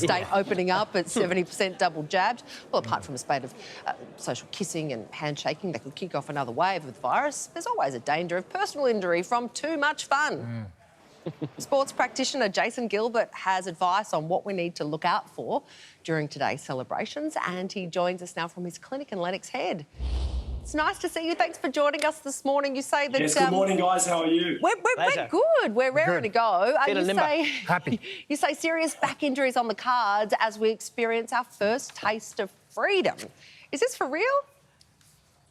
state opening up at 70% double jabbed. Well, apart from a spate of social kissing and handshaking that could kick off another wave of the virus, there's always a danger of personal injury from too much fun. Sports practitioner Jason Gilbert has advice on what we need to look out for during today's celebrations, and he joins us now from his clinic in Lennox Head. It's nice to see you. Thanks for joining us this morning. You say that... Yes, good morning, guys. How are you? We're good. We're raring to go. Happy. You say serious back injuries on the cards as we experience our first taste of freedom. Is this for real?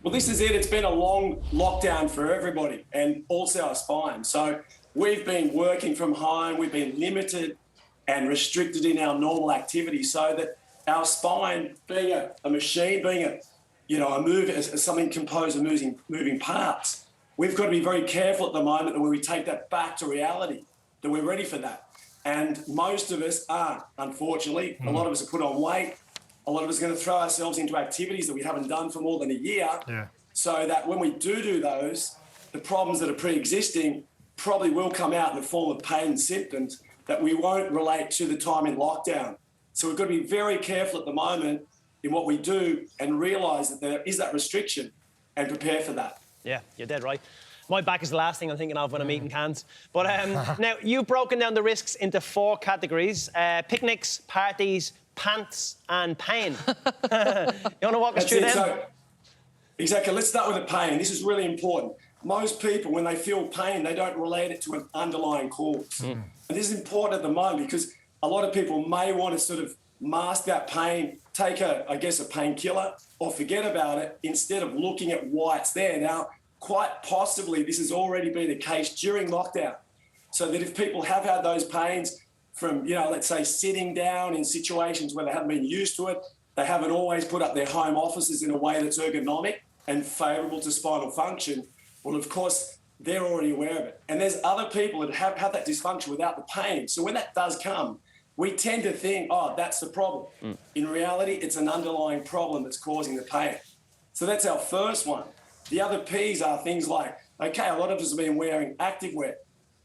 Well, this is it. It's been a long lockdown for everybody and also our spine. So we've been working from home. We've been limited and restricted in our normal activity so that our spine, being a machine, being something composed of moving parts, we've got to be very careful at the moment that when we take that back to reality, that we're ready for that. And most of us aren't, unfortunately. A lot of us have put on weight. A lot of us are going to throw ourselves into activities that we haven't done for more than a year, so that when we do those, the problems that are pre-existing probably will come out in the form of pain and symptoms that we won't relate to the time in lockdown. So we've got to be very careful at the moment in what we do and realise that there is that restriction and prepare for that. Yeah, you're dead right. My back is the last thing I'm thinking of when I'm eating cans. But now, you've broken down the risks into 4 categories: picnics, parties, pants and pain. You want to walk us through them? So, exactly. Let's start with the pain. This is really important. Most people, when they feel pain, they don't relate it to an underlying cause. And this is important at the moment because a lot of people may want to sort of mask that pain, take a painkiller or forget about it instead of looking at why it's there. Now, quite possibly this has already been the case during lockdown. So that if people have had those pains from, let's say sitting down in situations where they haven't been used to it, they haven't always put up their home offices in a way that's ergonomic and favourable to spinal function, well, of course, they're already aware of it. And there's other people that have that dysfunction without the pain. So when that does come, we tend to think, oh, that's the problem. In reality, it's an underlying problem that's causing the pain. So that's our first one. The other P's are things like, okay, a lot of us have been wearing activewear.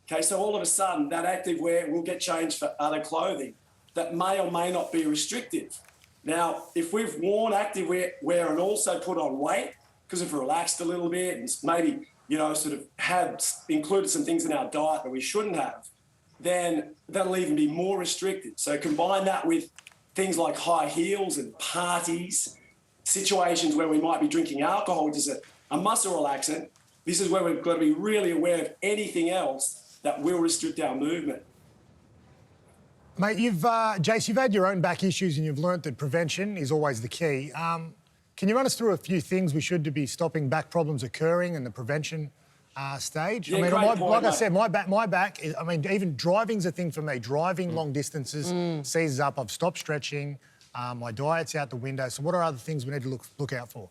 Okay, so all of a sudden, that activewear will get changed for other clothing that may or may not be restrictive. Now, if we've worn activewear and also put on weight, because we've relaxed a little bit and maybe, sort of had included some things in our diet that we shouldn't have, then that'll even be more restricted. So combine that with things like high heels and parties, situations where we might be drinking alcohol, which is a muscle relaxant. This is where we've got to be really aware of anything else that will restrict our movement. Mate, Jace, you've had your own back issues and you've learnt that prevention is always the key. Can you run us through a few things we should to be stopping back problems occurring in the prevention stage? Yeah, I said, my back, even driving's a thing for me. Driving long distances seizes up. I've stopped stretching. My diet's out the window. So what are other things we need to look out for?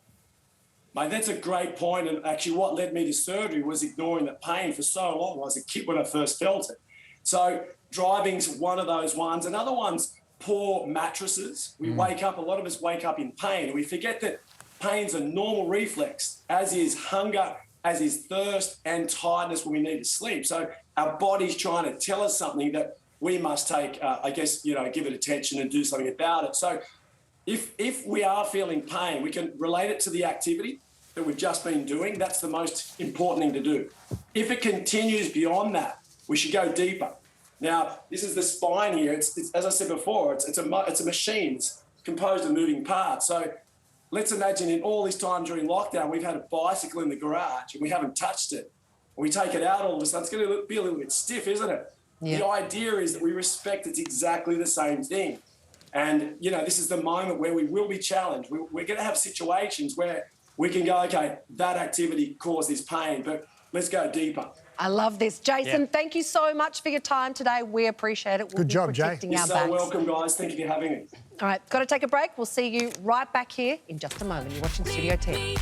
Mate, that's a great point. And actually what led me to surgery was ignoring the pain for so long. I was a kid when I first felt it. So driving's one of those ones. Another one's poor mattresses. We wake up, a lot of us wake up in pain. And we forget that pain's a normal reflex, as is hunger, as is thirst and tiredness when we need to sleep. So our body's trying to tell us something that we must take, give it attention and do something about it. So if we are feeling pain, we can relate it to the activity that we've just been doing. That's the most important thing to do. If it continues beyond that, we should go deeper. Now, this is the spine here. It's as I said before, it's a machine. It's composed of moving parts. So let's imagine in all this time during lockdown, we've had a bicycle in the garage and we haven't touched it. And we take it out all of a sudden, it's going to be a little bit stiff, isn't it? Yeah. The idea is that we respect it's exactly the same thing. And, this is the moment where we will be challenged. We're going to have situations where we can go, okay, that activity caused this pain, but let's go deeper. I love this. Jason, thank you so much for your time today. We appreciate it. Good job, Jay. You're so welcome, guys. Thank you for having me. All right, got to take a break. We'll see you right back here in just a moment. You're watching Studio 10.